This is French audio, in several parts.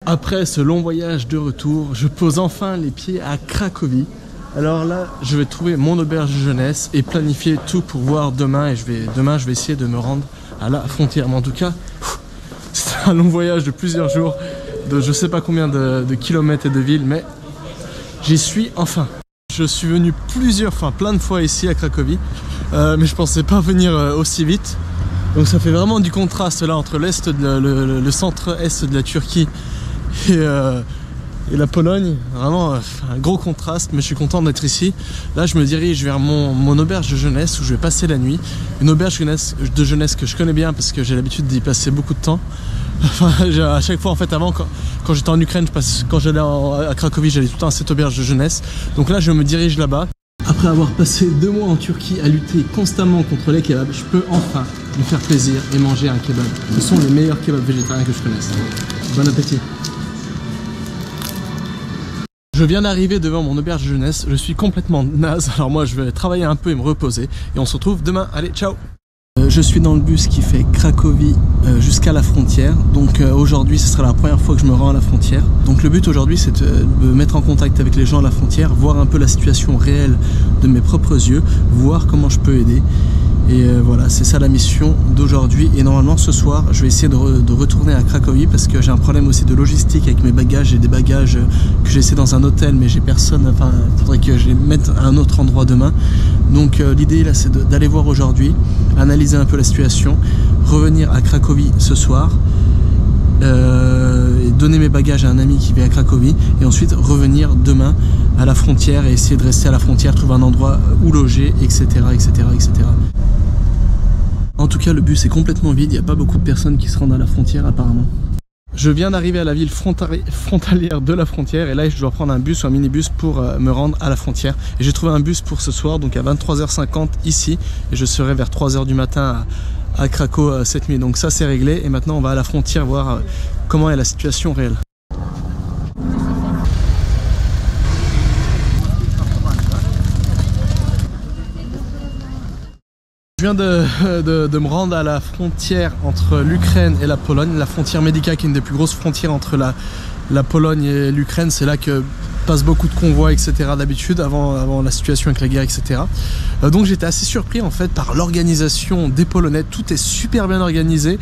Après ce long voyage de retour, je pose enfin les pieds à Cracovie. Alors là, je vais trouver mon auberge de jeunesse et planifier tout pour voir demain. Et demain, je vais essayer de me rendre à la frontière. Mais en tout cas, c'est un long voyage de plusieurs jours, de je sais pas combien de kilomètres et de villes, mais j'y suis enfin. Je suis venu plein de fois ici à Cracovie, mais je pensais pas venir aussi vite. Donc ça fait vraiment du contraste là entre l'est, le centre-est de la Turquie et la Pologne. Vraiment un gros contraste, mais je suis content d'être ici. Là je me dirige vers mon auberge de jeunesse où je vais passer la nuit. Une auberge de jeunesse que je connais bien parce que j'ai l'habitude d'y passer beaucoup de temps. Enfin, à chaque fois en fait avant quand j'étais en Ukraine, quand j'allais à Cracovie, j'allais tout le temps à cette auberge de jeunesse. Donc là je me dirige là-bas. Après avoir passé 2 mois en Turquie à lutter constamment contre les kebabs, je peux enfin me faire plaisir et manger un kebab. Ce sont les meilleurs kebabs végétariens que je connaisse. Bon appétit. Je viens d'arriver devant mon auberge de jeunesse, je suis complètement naze, alors moi je vais travailler un peu et me reposer. Et on se retrouve demain, allez ciao. Je suis dans le bus qui fait Cracovie jusqu'à la frontière. Donc aujourd'hui ce sera la première fois que je me rends à la frontière. Donc le but aujourd'hui c'est de me mettre en contact avec les gens à la frontière, voir un peu la situation réelle de mes propres yeux, voir comment je peux aider. Et voilà, c'est ça la mission d'aujourd'hui. Et normalement ce soir je vais essayer de retourner à Cracovie parce que j'ai un problème aussi de logistique avec mes bagages. J'ai des bagages que j'ai laissés dans un hôtel mais j'ai personne, enfin il faudrait que je les mette à un autre endroit demain. Donc l'idée là c'est d'aller voir aujourd'hui, analyser un peu la situation, revenir à Cracovie ce soir, et donner mes bagages à un ami qui vit à Cracovie et ensuite revenir demain à la frontière et essayer de rester à la frontière, trouver un endroit où loger, etc. etc. En tout cas le bus est complètement vide, il n'y a pas beaucoup de personnes qui se rendent à la frontière apparemment. Je viens d'arriver à la ville frontalière de la frontière et là je dois prendre un bus ou un minibus pour me rendre à la frontière. Et j'ai trouvé un bus pour ce soir, donc à 23h50 ici, et je serai vers 3h du matin à Cracow cette nuit. Donc ça c'est réglé et maintenant on va à la frontière voir comment est la situation réelle. Je viens de me rendre à la frontière entre l'Ukraine et la Pologne, la frontière Medica qui est une des plus grosses frontières entre la Pologne et l'Ukraine. C'est là que passent beaucoup de convois, etc. d'habitude, avant la situation avec la guerre, etc. Donc j'étais assez surpris en fait par l'organisation des Polonais. Tout est super bien organisé,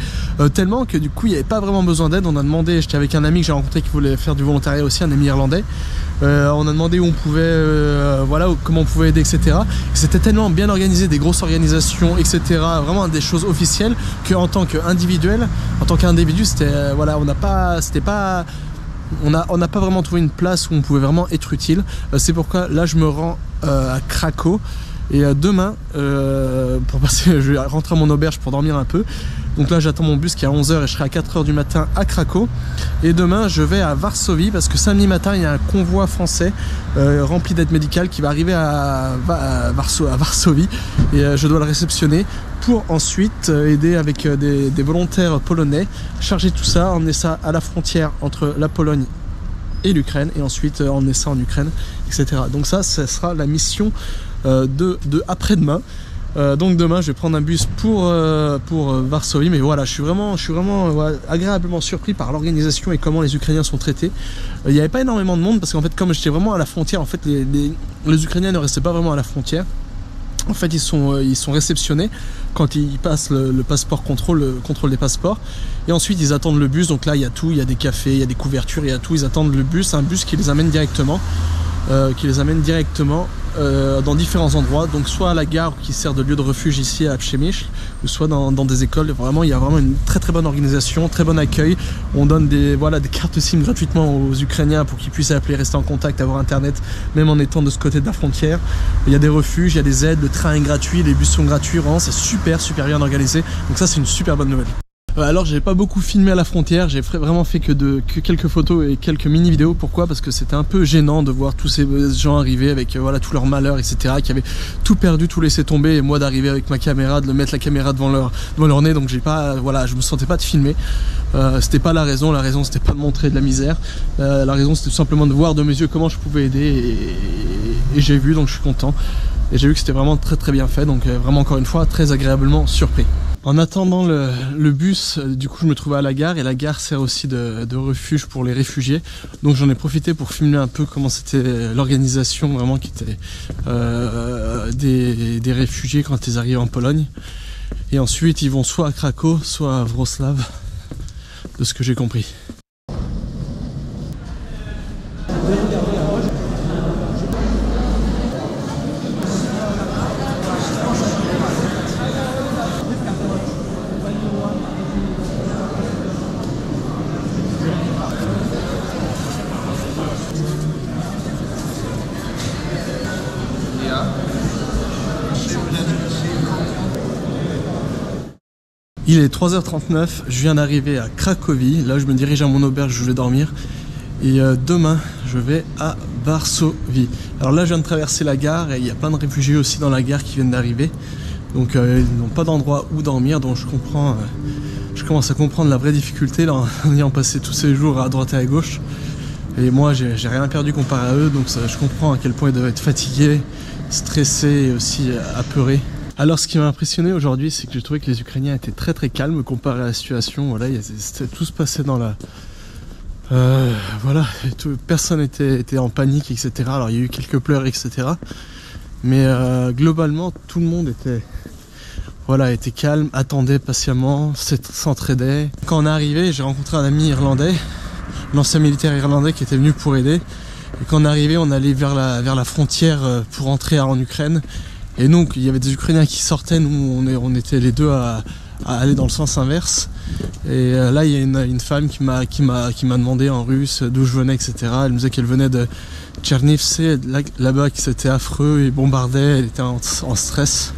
tellement que du coup il n'y avait pas vraiment besoin d'aide. On a demandé, j'étais avec un ami que j'ai rencontré qui voulait faire du volontariat aussi, un ami irlandais. On a demandé où on pouvait, voilà, comment on pouvait aider, etc. C'était tellement bien organisé, des grosses organisations, etc. Vraiment des choses officielles qu'en tant qu'individuel, c'était, voilà, on n'a pas vraiment trouvé une place où on pouvait vraiment être utile. C'est pourquoi là je me rends à Cracow. Et demain, je vais rentrer à mon auberge pour dormir un peu. Donc là j'attends mon bus qui est à 11h et je serai à 4h du matin à Cracow. Et demain je vais à Varsovie parce que samedi matin il y a un convoi français rempli d'aide médicale qui va arriver à Varsovie. Et je dois le réceptionner pour ensuite aider avec des volontaires polonais, charger tout ça, emmener ça à la frontière entre la Pologne et l'Ukraine et ensuite emmener ça en Ukraine, etc. Donc ça sera la mission de après-demain. Donc demain je vais prendre un bus pour Varsovie, mais voilà, je suis vraiment agréablement surpris par l'organisation et comment les Ukrainiens sont traités. Il n'y avait pas énormément de monde parce qu'en fait comme j'étais vraiment à la frontière, en fait les Ukrainiens ne restaient pas vraiment à la frontière. En fait ils sont réceptionnés quand ils passent le passeport contrôle des passeports et ensuite ils attendent le bus. Donc là il y a tout, il y a des cafés, il y a des couvertures, il y a tout, ils attendent le bus, un bus qui les amène directement dans différents endroits, donc soit à la gare qui sert de lieu de refuge ici à Przemyśl, ou soit dans des écoles. Vraiment il y a vraiment une très très bonne organisation, très bon accueil. On donne des cartes SIM gratuitement aux Ukrainiens pour qu'ils puissent appeler, rester en contact, avoir internet même en étant de ce côté de la frontière. Il y a des refuges, il y a des aides, le train est gratuit, les bus sont gratuits, vraiment c'est super bien organisé, donc ça c'est une super bonne nouvelle. Alors j'ai pas beaucoup filmé à la frontière, j'ai vraiment fait que quelques photos et quelques mini vidéos. Pourquoi? Parce que c'était un peu gênant de voir tous ces gens arriver avec tout leur malheur, etc., qui avaient tout perdu, tout laissé tomber, et moi d'arriver avec ma caméra, de mettre la caméra devant leur nez. Donc je me sentais pas de filmer. C'était pas la raison c'était pas de montrer de la misère. La raison c'était tout simplement de voir de mes yeux comment je pouvais aider, et j'ai vu, donc je suis content. Et j'ai vu que c'était vraiment très très bien fait, donc vraiment encore une fois très agréablement surpris. En attendant le bus, du coup je me trouvais à la gare et la gare sert aussi de refuge pour les réfugiés. Donc j'en ai profité pour filmer un peu comment c'était l'organisation vraiment qui était des réfugiés quand ils arrivent en Pologne. Et ensuite ils vont soit à Cracow, soit à Wrocław, de ce que j'ai compris. Il est 3h39, je viens d'arriver à Cracovie, là je me dirige à mon auberge, je vais dormir. Et demain, je vais à Varsovie. Alors là je viens de traverser la gare et il y a plein de réfugiés aussi dans la gare qui viennent d'arriver. Donc ils n'ont pas d'endroit où dormir, donc je commence à comprendre la vraie difficulté là, en ayant passé tous ces jours à droite et à gauche. Et moi j'ai rien perdu comparé à eux, donc je comprends à quel point ils doivent être fatigués, stressés et aussi apeurés. Alors ce qui m'a impressionné aujourd'hui, c'est que j'ai trouvé que les Ukrainiens étaient très très calmes comparé à la situation. Voilà, tout se passait dans la... voilà, personne était en panique, etc. Alors il y a eu quelques pleurs, etc. Mais globalement, tout le monde était calme, attendait patiemment, s'entraidait. Quand on est arrivé, j'ai rencontré un ami irlandais, l'ancien militaire irlandais qui était venu pour aider. Et quand on est arrivé, on allait vers la frontière pour entrer en Ukraine. Et donc il y avait des Ukrainiens qui sortaient, nous on était les deux à aller dans le sens inverse. Et là il y a une femme qui m'a demandé en russe d'où je venais, etc. Elle me disait qu'elle venait de Tchernivtsi, là-bas que c'était affreux, ils bombardaient, elle était en stress.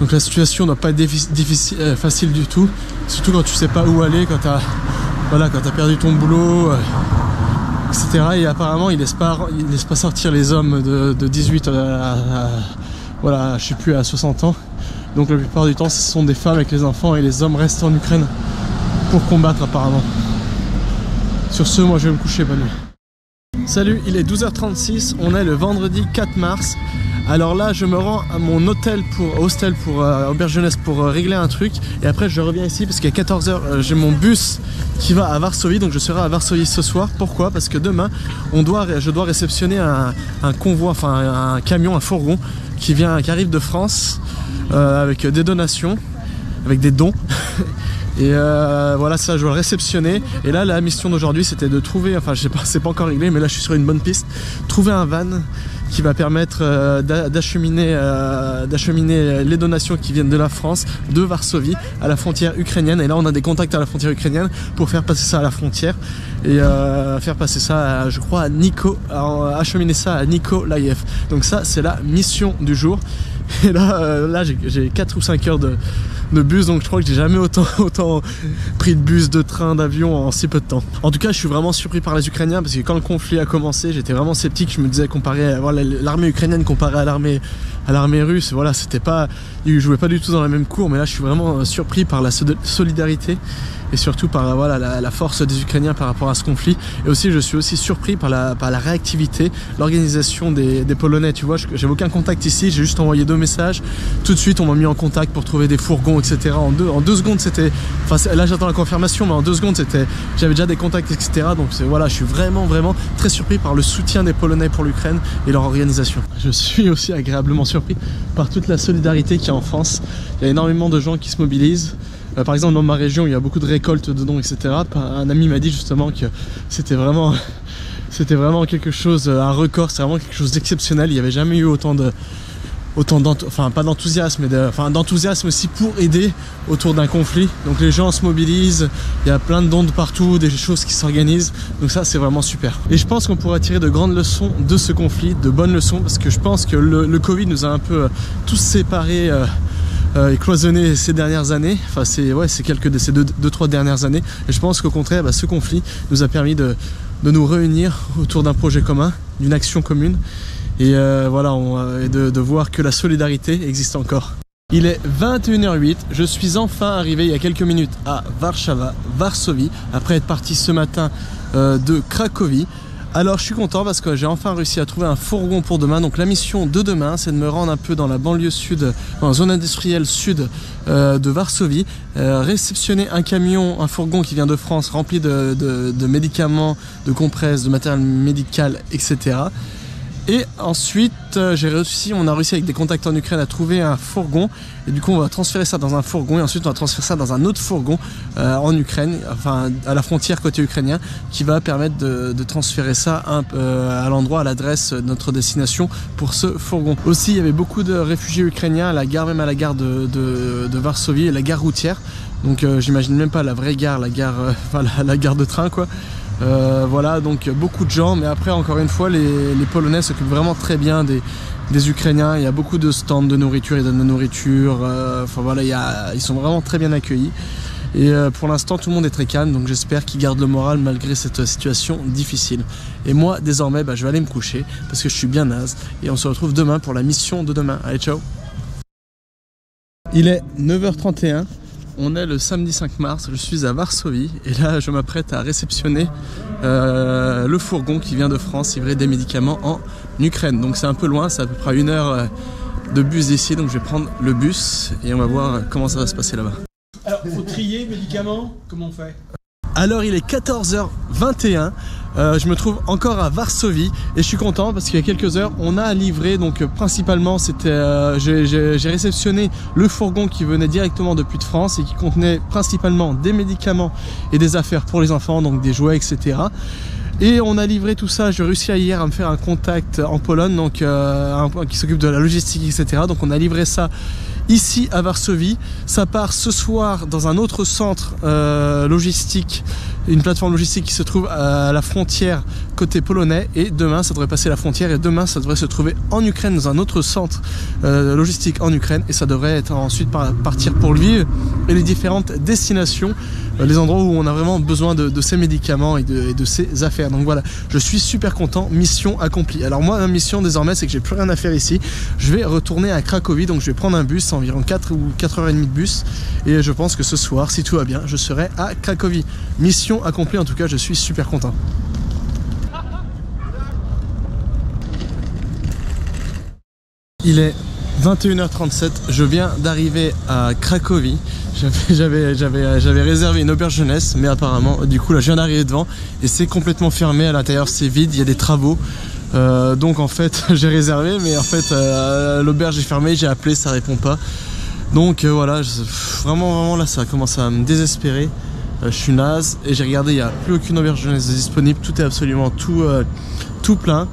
Donc la situation ne doit pas être facile du tout, surtout quand tu sais pas où aller, quand t'as perdu ton boulot, etc. Et apparemment il laisse pas sortir les hommes de 18 voilà, je sais plus, à 60 ans. Donc la plupart du temps ce sont des femmes avec les enfants et les hommes restent en Ukraine pour combattre apparemment. Sur ce, moi je vais me coucher, bonne nuit. Salut, il est 12h36, on est le vendredi 4 mars. Alors là je me rends à mon hostel pour auberge jeunesse pour régler un truc. Et après je reviens ici parce qu'à 14h j'ai mon bus qui va à Varsovie. Donc je serai à Varsovie ce soir. Pourquoi? Parce que demain je dois réceptionner un convoi, enfin un camion, un fourgon qui arrive de France avec des donations, avec des dons. Et voilà, ça je dois le réceptionner. Et là la mission d'aujourd'hui c'était de trouver, enfin je sais pas, c'est pas encore réglé, mais là je suis sur une bonne piste, trouver un van qui va permettre d'acheminer les donations qui viennent de la France, de Varsovie, à la frontière ukrainienne. Et là on a des contacts à la frontière ukrainienne pour faire passer ça à la frontière et faire passer ça je crois acheminer ça à Nikolaïev. Donc ça c'est la mission du jour. Et là j'ai 4 ou 5 heures de bus, donc je crois que j'ai jamais autant pris de bus, de train, d'avion en si peu de temps. En tout cas je suis vraiment surpris par les Ukrainiens, parce que quand le conflit a commencé j'étais vraiment sceptique. Je me disais, comparé à l'armée ukrainienne comparée à l'armée russe, voilà, c'était pas, ils jouaient pas du tout dans la même cour. Mais là je suis vraiment surpris par la solidarité et surtout par la force des Ukrainiens par rapport à ce conflit. Et aussi je suis aussi surpris par la réactivité, l'organisation des Polonais. Tu vois, j'avais aucun contact ici, j'ai juste envoyé 2 messages, tout de suite on m'a mis en contact pour trouver des fourgons, etc. En deux secondes c'était, enfin là j'attends la confirmation, mais en 2 secondes j'avais déjà des contacts, etc. Donc voilà, je suis vraiment très surpris par le soutien des Polonais pour l'Ukraine et leur organisation. Je suis aussi agréablement surpris par toute la solidarité qu'il y a en France. Il y a énormément de gens qui se mobilisent. Par exemple dans ma région il y a beaucoup de récoltes de dons, etc. Un ami m'a dit justement que c'était vraiment quelque chose, un record, c'est vraiment quelque chose d'exceptionnel. Il n'y avait jamais eu autant pas d'enthousiasme, mais d'enthousiasme aussi pour aider autour d'un conflit. Donc les gens se mobilisent, il y a plein de dons de partout, des choses qui s'organisent. Donc ça c'est vraiment super. Et je pense qu'on pourra tirer de grandes leçons de ce conflit, de bonnes leçons, parce que je pense que le Covid nous a un peu tous séparés et cloisonné ces dernières années, enfin ces 2-3 dernières années. Et je pense qu'au contraire ce conflit nous a permis de nous réunir autour d'un projet commun, d'une action commune, et et de voir que la solidarité existe encore. Il est 21h08, je suis enfin arrivé il y a quelques minutes à Varsovie, après être parti ce matin de Cracovie. Alors je suis content parce que j'ai enfin réussi à trouver un fourgon pour demain. Donc la mission de demain, c'est de me rendre un peu dans la banlieue sud, dans la zone industrielle sud de Varsovie, réceptionner un camion, un fourgon qui vient de France rempli de médicaments, de compresses, de matériel médical, etc. Et ensuite, on a réussi avec des contacts en Ukraine à trouver un fourgon. Et du coup, on va transférer ça dans un fourgon. Et ensuite, on va transférer ça dans un autre fourgon en Ukraine, enfin à la frontière côté ukrainien, qui va permettre de transférer ça à l'endroit, à l'adresse de notre destination pour ce fourgon. Aussi, il y avait beaucoup de réfugiés ukrainiens à la gare, même à la gare de Varsovie, la gare routière. Donc, j'imagine même pas la vraie gare, la gare de train, quoi. Voilà, donc beaucoup de gens, mais après encore une fois les Polonais s'occupent vraiment très bien des Ukrainiens. Il y a beaucoup de stands de nourriture, ils donnent de nourriture, enfin voilà, ils sont vraiment très bien accueillis. Et pour l'instant tout le monde est très calme, donc j'espère qu'ils gardent le moral malgré cette situation difficile. Et moi désormais je vais aller me coucher parce que je suis bien naze. Et on se retrouve demain pour la mission de demain. Allez, ciao. Il est 9h31. On est le samedi 5 mars, je suis à Varsovie et là je m'apprête à réceptionner le fourgon qui vient de France livrer des médicaments en Ukraine. Donc c'est un peu loin, c'est à peu près 1 heure de bus d'ici, donc je vais prendre le bus et on va voir comment ça va se passer là-bas. Alors, faut trier médicaments, comment on fait? Alors il est 14h21, je me trouve encore à Varsovie et je suis content parce qu'il y a quelques heures on a livré, donc principalement c'était j'ai réceptionné le fourgon qui venait directement depuis de France et qui contenait principalement des médicaments et des affaires pour les enfants, donc des jouets, etc. Et on a livré tout ça, j'ai réussi hier à me faire un contact en Pologne, donc qui s'occupe de la logistique, etc. Donc on a livré ça ici à Varsovie. Ça part ce soir dans un autre centre logistique, une plateforme logistique qui se trouve à la frontière côté polonais, et demain ça devrait passer la frontière et demain ça devrait se trouver en Ukraine dans un autre centre logistique en Ukraine, et ça devrait être ensuite partir pour Lviv et les différentes destinations, les endroits où on a vraiment besoin de ces médicaments et de ces affaires. Donc voilà, je suis super content, mission accomplie. Alors moi, ma mission désormais, c'est que j'ai plus rien à faire ici. Je vais retourner à Cracovie, donc je vais prendre un bus, environ 4 ou 4h30 de bus, et je pense que ce soir, si tout va bien, je serai à Cracovie. Mission accomplie, en tout cas, je suis super content. Il est 21h37, je viens d'arriver à Cracovie. J'avais réservé une auberge jeunesse, mais apparemment, du coup là je viens d'arriver devant et c'est complètement fermé, à l'intérieur c'est vide, il y a des travaux. Donc en fait j'ai réservé, mais en fait l'auberge est fermée, j'ai appelé, ça répond pas. Donc voilà, vraiment là ça commence à me désespérer. Je suis naze et j'ai regardé, il n'y a plus aucune auberge jeunesse disponible, tout est absolument tout plein.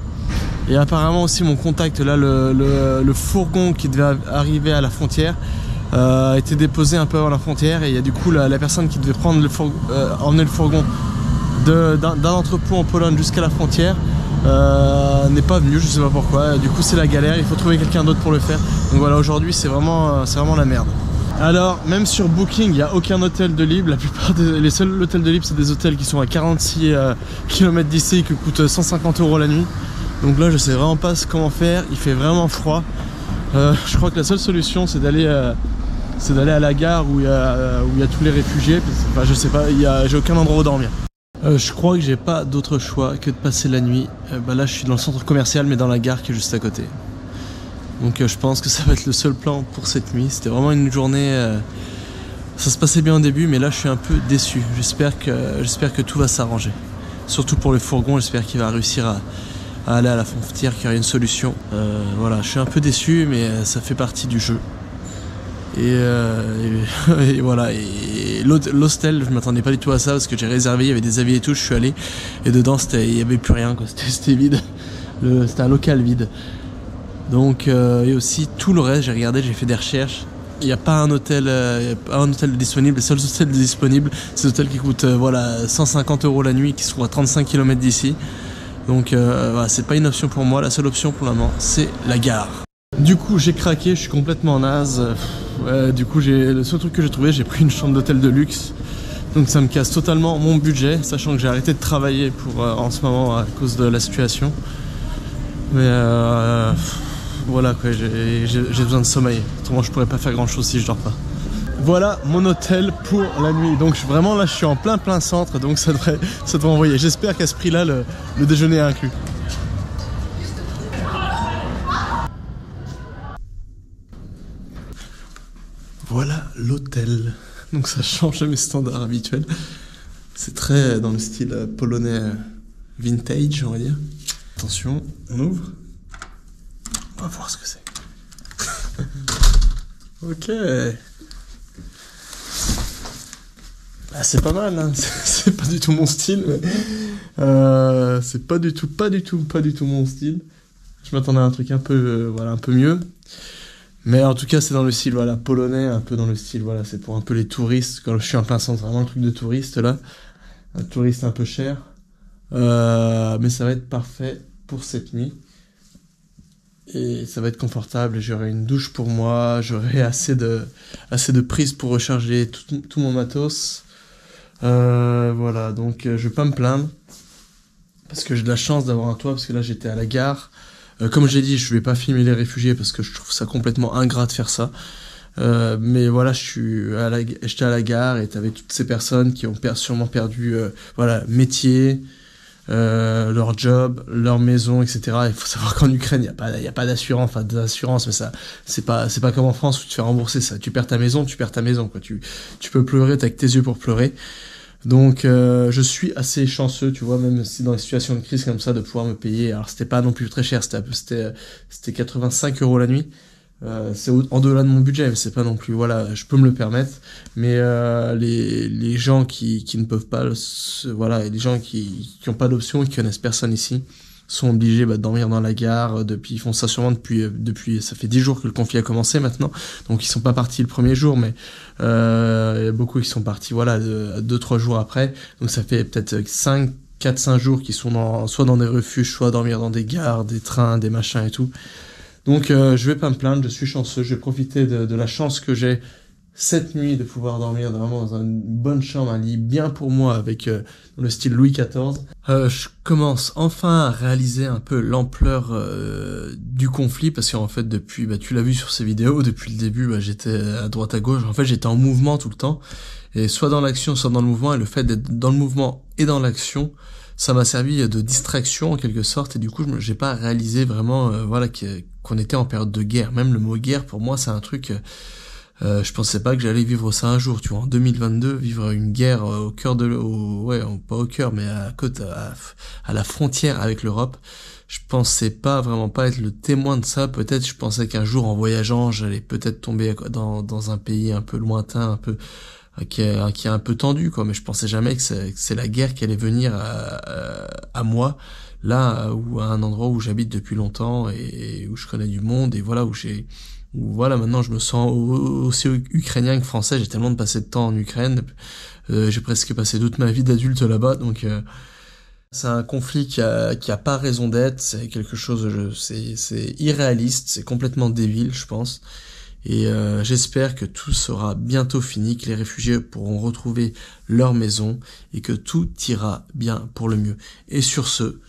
Et apparemment aussi mon contact là, le fourgon qui devait arriver à la frontière a été déposé un peu avant la frontière, et il y a du coup la personne qui devait prendre emmener le fourgon d'un entrepôt en Pologne jusqu'à la frontière n'est pas venue, je sais pas pourquoi. Du coup c'est la galère, il faut trouver quelqu'un d'autre pour le faire. Donc voilà, aujourd'hui c'est vraiment la merde. Alors même sur Booking il n'y a aucun hôtel de libre, les seuls hôtels de libre c'est des hôtels qui sont à 46 km d'ici et qui coûtent 150 € la nuit. Donc là je sais vraiment pas comment faire, il fait vraiment froid. Je crois que la seule solution c'est d'aller à la gare où il y a tous les réfugiés. Enfin je sais pas, j'ai aucun endroit où dormir. Je crois que j'ai pas d'autre choix que de passer la nuit. Là je suis dans le centre commercial, mais dans la gare qui est juste à côté. Donc je pense que ça va être le seul plan pour cette nuit. C'était vraiment une journée, ça se passait bien au début, mais là je suis un peu déçu. J'espère que tout va s'arranger. Surtout pour le fourgon, j'espère qu'il va réussir à aller à la frontière, qu'il y aura une solution. Voilà, je suis un peu déçu, mais ça fait partie du jeu. Et voilà, et l'hostel, je m'attendais pas du tout à ça parce que j'ai réservé, il y avait des avis et tout, je suis allé et dedans il y avait plus rien, quoi. C'était vide, c'était un local vide. Donc et aussi tout le reste, j'ai regardé, j'ai fait des recherches. Il n'y a pas un hôtel disponible. Les seuls hôtels disponibles, c'est des hôtels qui coûtent 150 € la nuit, qui sont à 35 km d'ici. Donc voilà, c'est pas une option pour moi. La seule option pour le moment, c'est la gare. Du coup j'ai craqué, je suis complètement naze. Du coup le seul truc que j'ai trouvé, j'ai pris une chambre d'hôtel de luxe. Donc ça me casse totalement mon budget, sachant que j'ai arrêté de travailler en ce moment à cause de la situation. Mais voilà quoi, j'ai besoin de sommeil. Autrement je pourrais pas faire grand chose si je dors pas. Voilà mon hôtel pour la nuit. Donc vraiment là je suis en plein centre, donc ça devrait envoyer. J'espère qu'à ce prix-là le déjeuner est inclus. Voilà l'hôtel. Donc ça change de mes standards habituels. C'est très dans le style polonais vintage, on va dire. Attention, on ouvre. On va voir ce que c'est. Ok. Ah, c'est pas mal, hein. C'est pas du tout mon style, mais c'est pas du tout mon style. Je m'attendais à un truc un peu, voilà, un peu mieux. Mais en tout cas, c'est dans le style, voilà, polonais, un peu dans le style, voilà, c'est pour un peu les touristes. Quand je suis en plein centre, vraiment le truc de touriste, là. Un touriste un peu cher. Mais ça va être parfait pour cette nuit. Et ça va être confortable, j'aurai une douche pour moi, j'aurai assez de prises pour recharger tout mon matos. Voilà, donc je vais pas me plaindre. Parce que j'ai de la chance d'avoir un toit, parce que là j'étais à la gare. Comme j'ai dit, je vais pas filmer les réfugiés parce que je trouve ça complètement ingrat de faire ça. Mais voilà, j'étais à la gare et t'avais toutes ces personnes qui ont sûrement perdu voilà, métier, leur job, leur maison, etc. Il faut savoir qu'en Ukraine, il y a pas d'assurance, enfin d'assurance, mais ça, c'est pas comme en France où tu te fais rembourser ça. Tu perds ta maison, quoi. Tu peux pleurer, t'as que tes yeux pour pleurer. Donc je suis assez chanceux, tu vois, même si dans les situations de crise comme ça, de pouvoir me payer. Alors c'était pas non plus très cher, c'était 85 € la nuit. C'est en delà de mon budget, mais c'est pas non plus, voilà, je peux me le permettre. Mais les gens qui ne peuvent pas, voilà, et les gens qui ont pas d'option et qui connaissent personne ici, sont obligés de dormir dans la gare. Ils font ça sûrement depuis ça fait 10 jours que le conflit a commencé maintenant, donc ils sont pas partis le premier jour, mais il y a beaucoup qui sont partis, voilà, 2-3 jours après, donc ça fait peut-être 4-5 jours qu'ils sont soit dans des refuges, soit dormir dans des gares, des trains, des machins et tout. Donc je vais pas me plaindre, je suis chanceux, je vais profiter de la chance que j'ai cette nuit de pouvoir dormir vraiment dans une bonne chambre, un lit bien pour moi avec le style Louis XIV. Je commence enfin à réaliser un peu l'ampleur du conflit, parce qu'en fait depuis, tu l'as vu sur ces vidéos, depuis le début j'étais à droite à gauche, en fait j'étais en mouvement tout le temps, et soit dans l'action, soit dans le mouvement, et le fait d'être dans le mouvement et dans l'action, ça m'a servi de distraction en quelque sorte, et du coup j'ai pas réalisé vraiment voilà qu'on était en période de guerre. Même le mot guerre pour moi c'est un truc, je pensais pas que j'allais vivre ça un jour, tu vois, en 2022, vivre une guerre au cœur pas au cœur, mais à la frontière avec l'Europe. Je pensais vraiment pas être le témoin de ça. Peut-être je pensais qu'un jour en voyageant j'allais peut-être tomber dans un pays un peu lointain, un peu qui est un peu tendu, quoi, mais je pensais jamais que c'est la guerre qui allait venir à moi, là, ou à un endroit où j'habite depuis longtemps et où je connais du monde, et voilà, où voilà, maintenant je me sens aussi ukrainien que français. J'ai tellement passé de temps en Ukraine, j'ai presque passé toute ma vie d'adulte là-bas, donc c'est un conflit qui a pas raison d'être. C'est quelque chose, c'est irréaliste, c'est complètement débile, je pense. Et j'espère que tout sera bientôt fini, que les réfugiés pourront retrouver leur maison et que tout ira bien pour le mieux. Et sur ce,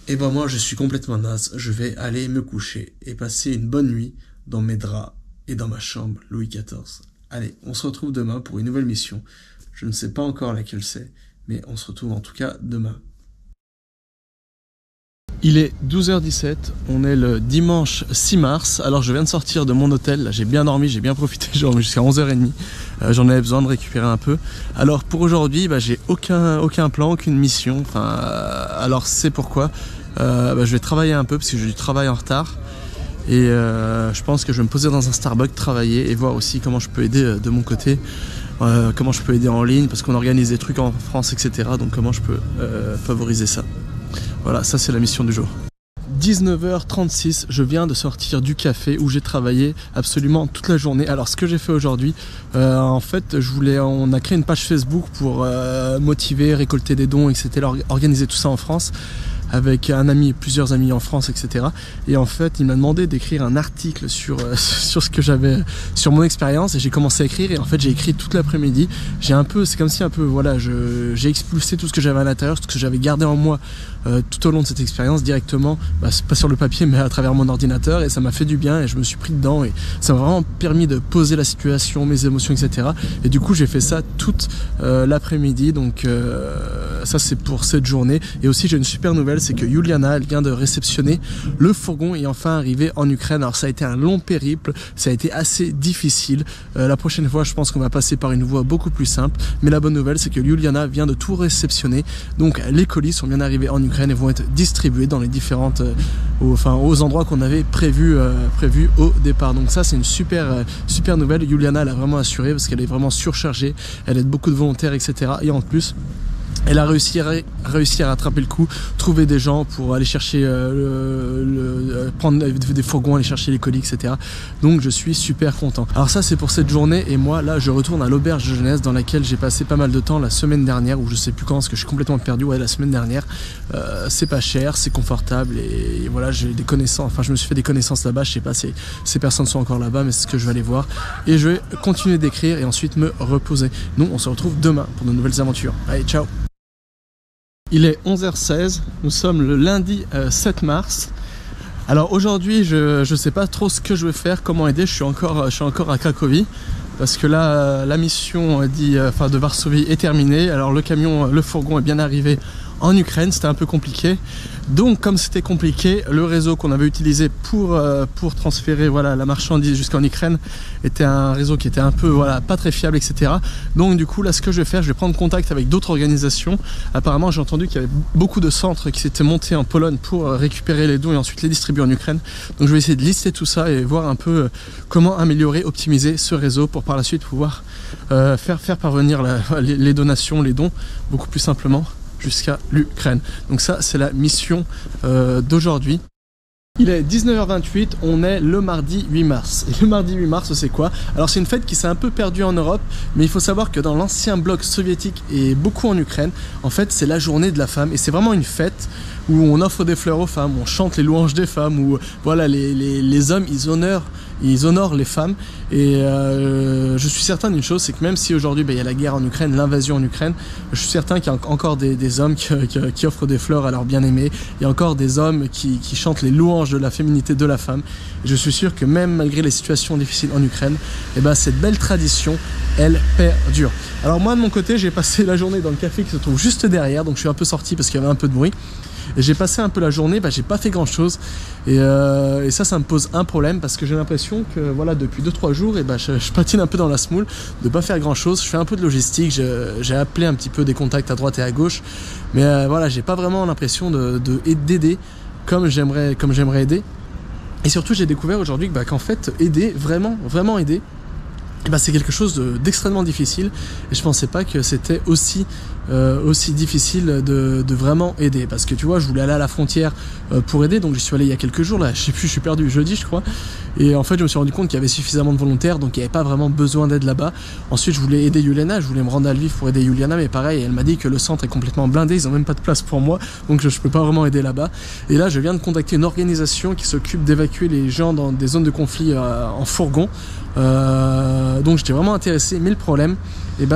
moi je suis complètement naze, je vais aller me coucher et passer une bonne nuit dans mes draps et dans ma chambre Louis XIV. Allez, on se retrouve demain pour une nouvelle mission. Je ne sais pas encore laquelle c'est, mais on se retrouve en tout cas demain. Il est 12h17, on est le dimanche 6 mars, alors je viens de sortir de mon hôtel, là, j'ai bien dormi, j'ai bien profité, j'ai dormi jusqu'à 11h30, j'en avais besoin de récupérer un peu. Alors pour aujourd'hui, j'ai aucun plan, aucune mission, alors c'est pourquoi je vais travailler un peu parce que j'ai du travail en retard, et je pense que je vais me poser dans un Starbucks, travailler et voir aussi comment je peux aider de mon côté, comment je peux aider en ligne, parce qu'on organise des trucs en France, etc. Donc comment je peux favoriser ça. Voilà, ça c'est la mission du jour. 19h36, je viens de sortir du café où j'ai travaillé absolument toute la journée. Alors ce que j'ai fait aujourd'hui, en fait, on a créé une page Facebook pour motiver, récolter des dons, etc. Organiser tout ça en France. avec un ami et plusieurs amis en France, etc. Et en fait, il m'a demandé d'écrire un article sur ce que j'avais, sur mon expérience, et j'ai commencé à écrire, et en fait j'ai écrit toute l'après-midi. C'est comme si voilà, j'ai expulsé tout ce que j'avais à l'intérieur, tout ce que j'avais gardé en moi tout au long de cette expérience directement, pas sur le papier mais à travers mon ordinateur, et ça m'a fait du bien et je me suis pris dedans, et ça m'a vraiment permis de poser la situation, mes émotions, etc. Et du coup j'ai fait ça toute l'après-midi, donc ça c'est pour cette journée. Et aussi j'ai une super nouvelle, c'est que Juliana, elle vient de réceptionner le fourgon et enfin arrivé en Ukraine. Alors ça a été un long périple, ça a été assez difficile. La prochaine fois je pense qu'on va passer par une voie beaucoup plus simple, mais la bonne nouvelle c'est que Juliana vient de tout réceptionner, donc les colis sont bien arrivés en Ukraine et vont être distribués dans les différentes aux endroits qu'on avait prévus au départ. Donc ça c'est une super nouvelle. Juliana, elle a vraiment assuré parce qu'elle est vraiment surchargée, elle aide beaucoup de volontaires, etc. Et en plus elle a réussi à rattraper le coup, trouver des gens pour aller chercher, prendre des fourgons, aller chercher les colis, etc. Donc je suis super content. Alors ça c'est pour cette journée, et moi là je retourne à l'auberge de jeunesse dans laquelle j'ai passé pas mal de temps la semaine dernière, ou je sais plus quand parce que je suis complètement perdu, la semaine dernière. C'est pas cher, c'est confortable, et voilà, j'ai des connaissances, je me suis fait des connaissances là-bas, je sais pas si ces personnes sont encore là-bas, mais c'est ce que je vais aller voir. Et je vais continuer d'écrire et ensuite me reposer. Nous on se retrouve demain pour de nouvelles aventures. Allez, ciao. Il est 11h16, nous sommes le lundi 7 mars. Alors aujourd'hui je sais pas trop ce que je vais faire, comment aider, je suis encore à Cracovie. Parce que là la mission de Varsovie est terminée. Alors le fourgon est bien arrivé en Ukraine, c'était un peu compliqué. Donc comme c'était compliqué, le réseau qu'on avait utilisé pour transférer la marchandise jusqu'en Ukraine était un réseau qui était un peu pas très fiable, etc. Donc du coup là ce que je vais faire, je vais prendre contact avec d'autres organisations. Apparemment j'ai entendu qu'il y avait beaucoup de centres qui s'étaient montés en Pologne pour récupérer les dons et ensuite les distribuer en Ukraine. Donc je vais essayer de lister tout ça et voir un peu comment améliorer, optimiser ce réseau pour par la suite pouvoir faire parvenir les donations, les dons beaucoup plus simplement jusqu'à l'Ukraine. Donc ça c'est la mission d'aujourd'hui. Il est 19h28, on est le mardi 8 mars. Et le mardi 8 mars, c'est quoi? Alors c'est une fête qui s'est un peu perdue en Europe, mais il faut savoir que dans l'ancien bloc soviétique et beaucoup en Ukraine, en fait c'est la journée de la femme, et c'est vraiment une fête où on offre des fleurs aux femmes, on chante les louanges des femmes, où les hommes ils honorent les femmes. Et je suis certain d'une chose, c'est que même si aujourd'hui il y a la guerre en Ukraine, l'invasion en Ukraine, je suis certain qu'il y a encore des hommes qui offrent des fleurs à leurs bien-aimés. Il y a encore des hommes qui chantent les louanges de la féminité de la femme. Et je suis sûr que même malgré les situations difficiles en Ukraine, cette belle tradition, elle perdure. Alors moi de mon côté, j'ai passé la journée dans le café qui se trouve juste derrière, donc je suis un peu sorti parce qu'il y avait un peu de bruit. Et j'ai passé un peu la journée, j'ai pas fait grand chose, et ça me pose un problème parce que j'ai l'impression que depuis 2-3 jours je patine un peu dans la semoule de pas faire grand chose. Je fais un peu de logistique, j'ai appelé un petit peu des contacts à droite et à gauche, mais j'ai pas vraiment l'impression d'aider comme j'aimerais aider. Et surtout j'ai découvert aujourd'hui qu'en fait aider, vraiment aider, c'est quelque chose d'extrêmement difficile, et je pensais pas que c'était aussi difficile de vraiment aider, parce que tu vois, je voulais aller à la frontière pour aider, donc j'y suis allé il y a quelques jours, là je sais plus, je suis perdu, jeudi je crois, et en fait je me suis rendu compte qu'il y avait suffisamment de volontaires, donc il n'y avait pas vraiment besoin d'aide là-bas. Ensuite je voulais aider Juliana, je voulais me rendre à Lviv pour aider Juliana, mais pareil, elle m'a dit que le centre est complètement blindé, ils ont même pas de place pour moi, donc je peux pas vraiment aider là-bas. Et là je viens de contacter une organisation qui s'occupe d'évacuer les gens dans des zones de conflit en fourgon. Donc j'étais vraiment intéressé, mais le problème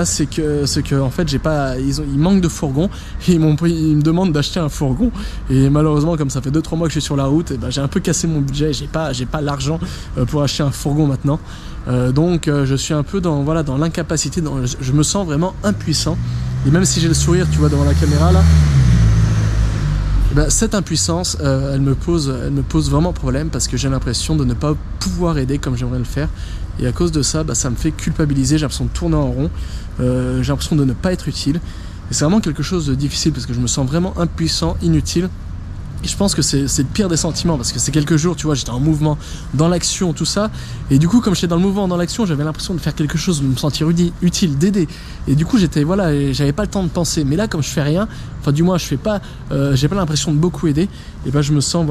c'est que en fait il manque de fourgons, et ils me demandent d'acheter un fourgon, et malheureusement comme ça fait 2-3 mois que je suis sur la route, j'ai un peu cassé mon budget, j'ai pas l'argent pour acheter un fourgon maintenant, donc je suis un peu dans l'incapacité, je me sens vraiment impuissant, et même si j'ai le sourire, tu vois, devant la caméra là, cette impuissance, elle me pose vraiment problème, parce que j'ai l'impression de ne pas pouvoir aider comme j'aimerais le faire, et à cause de ça, ça me fait culpabiliser, j'ai l'impression de tourner en rond, j'ai l'impression de ne pas être utile, et c'est vraiment quelque chose de difficile parce que je me sens vraiment impuissant, inutile. Et je pense que c'est le pire des sentiments parce que c'est quelques jours, tu vois, j'étais en mouvement, dans l'action, tout ça. Et du coup, comme j'étais dans le mouvement, dans l'action, j'avais l'impression de faire quelque chose, de me sentir utile, d'aider. Et du coup, j'avais pas le temps de penser. Mais là, comme je fais rien, enfin du moins, j'ai pas l'impression de beaucoup aider. Et ben, je me sens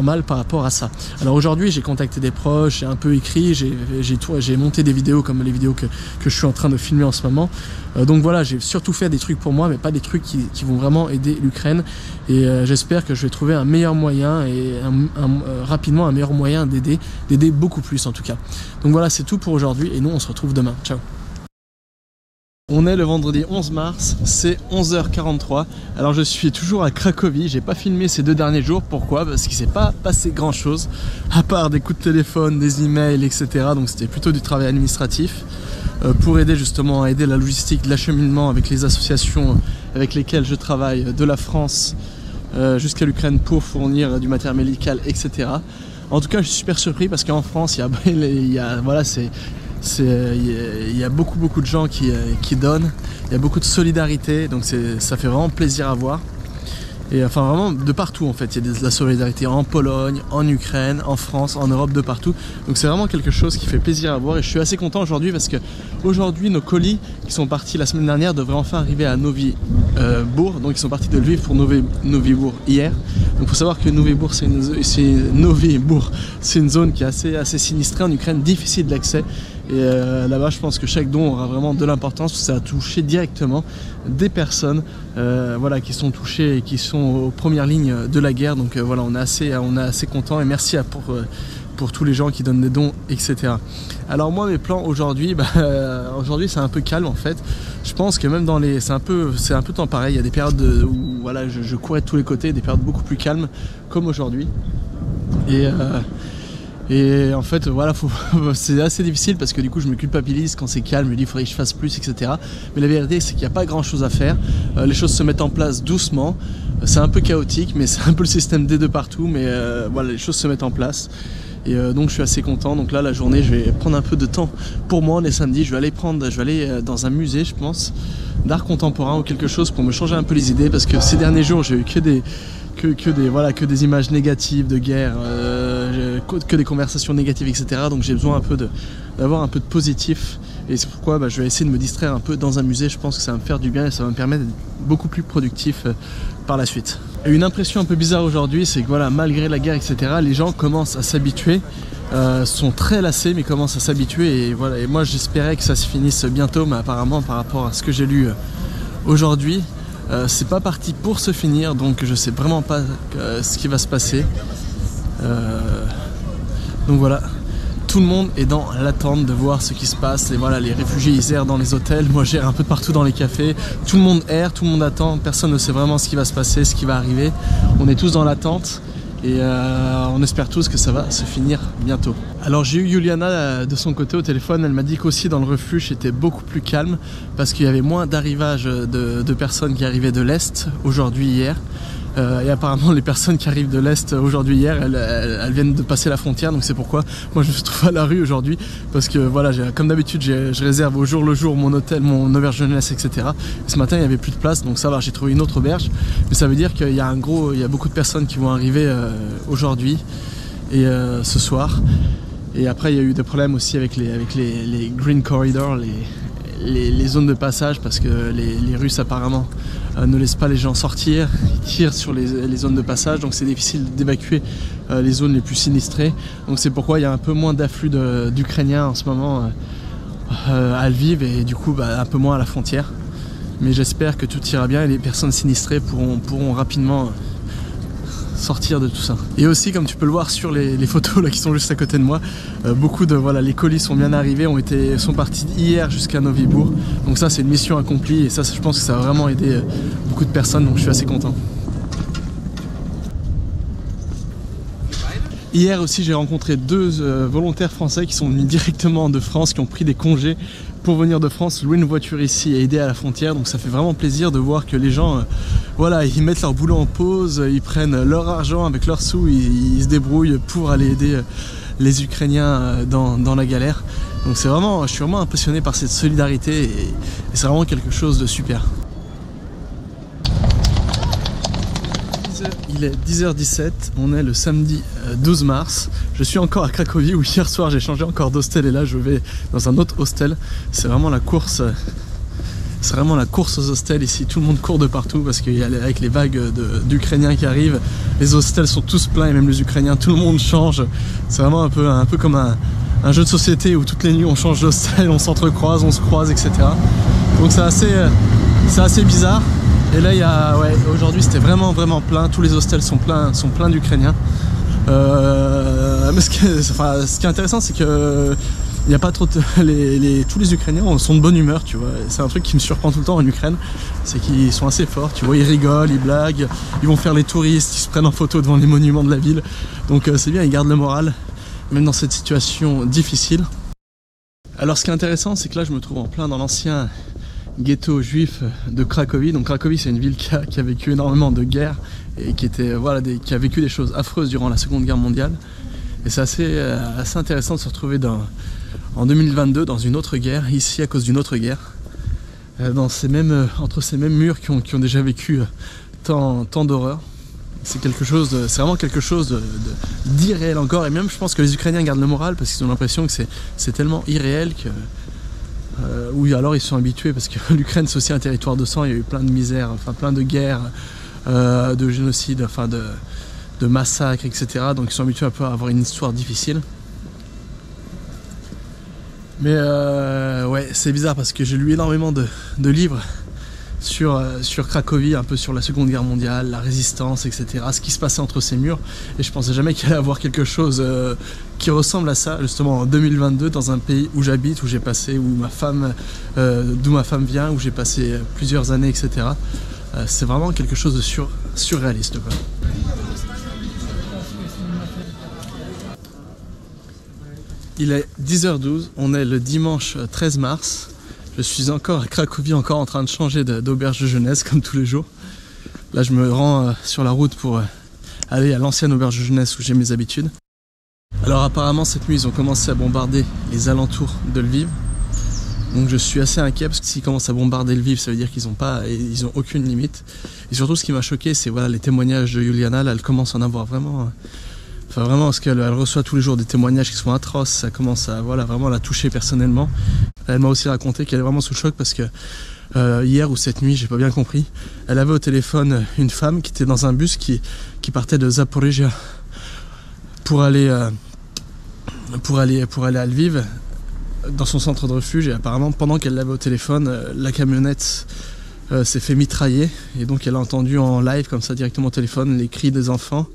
mal par rapport à ça. Alors aujourd'hui, j'ai contacté des proches, j'ai un peu écrit, j'ai monté des vidéos comme les vidéos que je suis en train de filmer en ce moment. Donc voilà, j'ai surtout fait des trucs pour moi, mais pas des trucs qui vont vraiment aider l'Ukraine. Et j'espère que je vais trouver un meilleur moyen et rapidement un meilleur moyen d'aider beaucoup plus en tout cas. Donc voilà, c'est tout pour aujourd'hui et nous on se retrouve demain. Ciao. On est le vendredi 11 mars, c'est 11h43. Alors je suis toujours à Cracovie, j'ai pas filmé ces 2 derniers jours. Pourquoi? Parce qu'il s'est pas passé grand chose, à part des coups de téléphone, des emails, etc. Donc c'était plutôt du travail administratif pour aider justement à aider la logistique, l'acheminement avec les associations avec lesquelles je travaille de la France jusqu'à l'Ukraine pour fournir du matériel médical, etc. En tout cas, je suis super surpris parce qu'en France, il y a beaucoup de gens qui donnent, il y a beaucoup de solidarité, donc ça fait vraiment plaisir à voir. Et enfin vraiment de partout en fait, il y a de la solidarité en Pologne, en Ukraine, en France, en Europe, de partout. Donc c'est vraiment quelque chose qui fait plaisir à voir et je suis assez content aujourd'hui parce que aujourd'hui nos colis qui sont partis la semaine dernière devraient enfin arriver à Novi Bourg. Donc ils sont partis de Lviv pour Novi Bourg hier. Donc il faut savoir que Novi Bourg c'est une zone qui est assez sinistrée en Ukraine, difficile d'accès. Et là-bas, je pense que chaque don aura vraiment de l'importance parce que ça a touché directement des personnes voilà, qui sont touchées et qui sont aux premières lignes de la guerre. Donc voilà, on est assez content et merci pour tous les gens qui donnent des dons, etc. Alors moi, mes plans aujourd'hui, aujourd'hui c'est un peu calme en fait. Je pense que même c'est un peu temps pareil. Il y a des périodes où voilà, je courais de tous les côtés, des périodes beaucoup plus calmes comme aujourd'hui. Et en fait, voilà, c'est assez difficile parce que du coup, je me culpabilise quand c'est calme, je me dis il faudrait que je fasse plus, etc. Mais la vérité, c'est qu'il n'y a pas grand chose à faire. Les choses se mettent en place doucement. C'est un peu chaotique, mais c'est un peu le système des deux partout. Mais voilà, les choses se mettent en place. Et donc, je suis assez content. Donc là, la journée, je vais prendre un peu de temps pour moi. Les samedis, je vais aller dans un musée, je pense, d'art contemporain ou quelque chose pour me changer un peu les idées. Parce que ces derniers jours, j'ai eu que des images négatives de guerre, que des conversations négatives, etc. Donc j'ai besoin d'avoir un peu de positif. Et c'est pourquoi je vais essayer de me distraire un peu dans un musée. Je pense que ça va me faire du bien et ça va me permettre d'être beaucoup plus productif par la suite. Et une impression un peu bizarre aujourd'hui, c'est que voilà, malgré la guerre, etc., les gens commencent à s'habituer, sont très lassés, mais commencent à s'habituer. Et voilà. Et moi, j'espérais que ça se finisse bientôt, mais apparemment, par rapport à ce que j'ai lu aujourd'hui, c'est pas parti pour se finir, donc je sais vraiment pas ce qui va se passer. Donc voilà, tout le monde est dans l'attente de voir ce qui se passe. Et voilà, les réfugiés ils errent dans les hôtels, moi j'erre un peu partout dans les cafés. Tout le monde erre, tout le monde attend, personne ne sait vraiment ce qui va se passer, ce qui va arriver. On est tous dans l'attente. Et on espère tous que ça va se finir bientôt. Alors j'ai eu Juliana de son côté au téléphone, elle m'a dit qu'aussi dans le refuge c'était beaucoup plus calme parce qu'il y avait moins d'arrivage de personnes qui arrivaient de l'Est aujourd'hui, hier. Et apparemment les personnes qui arrivent de l'Est aujourd'hui, hier, elles viennent de passer la frontière, donc c'est pourquoi moi je me trouve à la rue aujourd'hui parce que voilà, comme d'habitude je réserve au jour le jour mon hôtel, mon auberge jeunesse, etc. Et ce matin il n'y avait plus de place, donc ça va, j'ai trouvé une autre auberge, mais ça veut dire qu'il y a beaucoup de personnes qui vont arriver aujourd'hui et ce soir. Et après il y a eu des problèmes aussi avec les green corridors, les zones de passage, parce que les Russes apparemment ne laissent pas les gens sortir, ils tirent sur les zones de passage, donc c'est difficile d'évacuer les zones les plus sinistrées. Donc c'est pourquoi il y a un peu moins d'afflux d'Ukrainiens en ce moment à Lviv et du coup un peu moins à la frontière. Mais j'espère que tout ira bien et les personnes sinistrées pourront rapidement sortir de tout ça. Et aussi, comme tu peux le voir sur les photos là qui sont juste à côté de moi, les colis sont bien arrivés, sont partis hier jusqu'à Novi Bourg. Donc ça c'est une mission accomplie et ça je pense que ça va vraiment aider beaucoup de personnes, donc je suis assez content. Hier aussi j'ai rencontré 2 volontaires français qui sont venus directement de France, qui ont pris des congés pour venir de France, louer une voiture ici et aider à la frontière. Donc ça fait vraiment plaisir de voir que les gens ils mettent leur boulot en pause, ils prennent leur argent avec leurs sous, ils se débrouillent pour aller aider les Ukrainiens dans la galère. Donc je suis vraiment impressionné par cette solidarité et c'est vraiment quelque chose de super. Il est 10h17, on est le samedi 12 mars. Je suis encore à Cracovie où hier soir j'ai changé encore d'hostel et là je vais dans un autre hostel. C'est vraiment la course. C'est vraiment la course aux hostels ici, tout le monde court de partout parce qu'avec les vagues d'Ukrainiens qui arrivent, les hostels sont tous pleins et même les Ukrainiens, tout le monde change. C'est vraiment un peu comme un jeu de société où toutes les nuits on change d'hostel, on s'entrecroise, on se croise, etc. Donc c'est assez bizarre. Et là, aujourd'hui c'était vraiment plein, tous les hostels sont pleins d'Ukrainiens. Mais ce qui est intéressant, c'est que il n'y a pas trop tous les Ukrainiens sont de bonne humeur, tu vois. C'est un truc qui me surprend tout le temps en Ukraine, c'est qu'ils sont assez forts, tu vois, ils rigolent, ils blaguent, ils vont faire les touristes, ils se prennent en photo devant les monuments de la ville. Donc c'est bien, ils gardent le moral, même dans cette situation difficile. Alors ce qui est intéressant, c'est que là je me trouve en plein dans l'ancien ghetto juif de Cracovie. Donc Cracovie, c'est une ville qui a vécu énormément de guerres et qui a vécu des choses affreuses durant la Seconde Guerre mondiale. Et c'est assez intéressant de se retrouver en 2022 dans une autre guerre, ici à cause d'une autre guerre, entre ces mêmes murs qui ont déjà vécu tant d'horreur. C'est vraiment quelque chose d'irréel encore, et même je pense que les Ukrainiens gardent le moral parce qu'ils ont l'impression que c'est tellement irréel que oui, alors ils sont habitués parce que l'Ukraine c'est aussi un territoire de sang, il y a eu plein de misères, plein de guerres, de génocides, de massacres, etc. Donc ils sont habitués à avoir une histoire difficile. Mais ouais, c'est bizarre parce que j'ai lu énormément de livres sur Cracovie, un peu sur la Seconde Guerre mondiale, la résistance, etc. Ce qui se passait entre ces murs. Et je pensais jamais qu'il allait avoir quelque chose qui ressemble à ça, justement en 2022, dans un pays où j'habite, où j'ai passé, d'où ma femme vient, où j'ai passé plusieurs années, etc. C'est vraiment quelque chose de surréaliste, quoi. Il est 10h12, on est le dimanche 13 mars. Je suis encore à Cracovie, encore en train de changer d'auberge de jeunesse, comme tous les jours. Là, je me rends sur la route pour aller à l'ancienne auberge de jeunesse où j'ai mes habitudes. Alors apparemment, cette nuit, ils ont commencé à bombarder les alentours de Lviv. Donc je suis assez inquiet, parce que s'ils commencent à bombarder Lviv, ça veut dire qu'ils ont aucune limite. Et surtout, ce qui m'a choqué, c'est les témoignages de Juliana. Là, elle commence à en avoir vraiment... Vraiment, parce qu'elle reçoit tous les jours des témoignages qui sont atroces, ça commence à vraiment la toucher personnellement. Elle m'a aussi raconté qu'elle est vraiment sous le choc parce que hier ou cette nuit, j'ai pas bien compris, elle avait au téléphone une femme qui était dans un bus qui partait de Zaporizhia pour aller à Lviv, dans son centre de refuge, et apparemment pendant qu'elle l'avait au téléphone, la camionnette s'est fait mitrailler, et donc elle a entendu en live comme ça directement au téléphone les cris des enfants.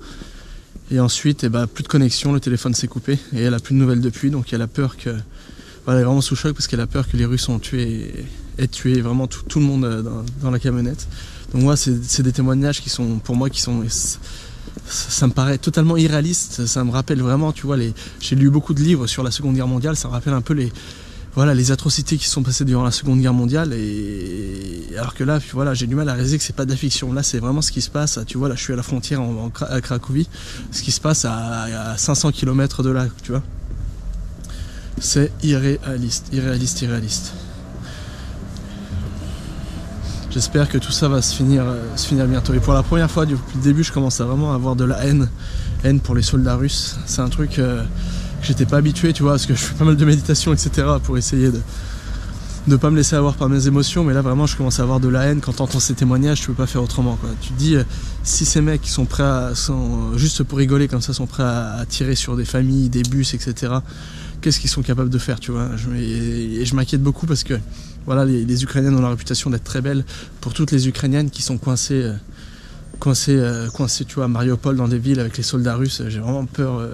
Et ensuite, plus de connexion, le téléphone s'est coupé et elle a plus de nouvelles depuis, donc elle a peur que... elle est vraiment sous choc parce qu'elle a peur que les Russes aient tué vraiment tout le monde dans la camionnette. Donc moi, c'est des témoignages qui sont, pour moi, ça me paraît totalement irréaliste. Ça me rappelle vraiment, tu vois, j'ai lu beaucoup de livres sur la Seconde Guerre mondiale, ça me rappelle un peu les atrocités qui sont passées durant la Seconde Guerre mondiale, et alors que là, j'ai du mal à réaliser que c'est pas de la fiction. Là, c'est vraiment ce qui se passe. Tu vois, là, je suis à la frontière à Cracovie, ce qui se passe à 500 km de là, tu vois. C'est irréaliste. J'espère que tout ça va se finir bientôt. Et pour la première fois depuis le début, je commence à vraiment avoir de la haine pour les soldats russes. C'est un truc que j'étais pas habitué, tu vois, parce que je fais pas mal de méditation, etc. pour essayer de pas me laisser avoir par mes émotions. Mais là, vraiment, je commence à avoir de la haine. Quand t'entends ces témoignages, tu peux pas faire autrement, quoi. Tu te dis, si ces mecs qui sont juste pour rigoler comme ça, sont prêts à tirer sur des familles, des bus, etc., qu'est-ce qu'ils sont capables de faire, tu vois. Et je m'inquiète beaucoup parce que les Ukrainiennes ont la réputation d'être très belles. Pour toutes les Ukrainiennes qui sont coincées, tu vois, à Mariupol, dans des villes avec les soldats russes, j'ai vraiment peur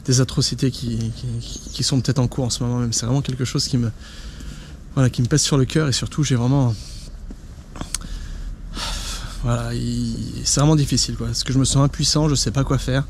des atrocités qui sont peut-être en cours en ce moment même. C'est vraiment quelque chose qui me pèse sur le cœur, et surtout j'ai vraiment... c'est vraiment difficile, quoi, parce que je me sens impuissant, je sais pas quoi faire.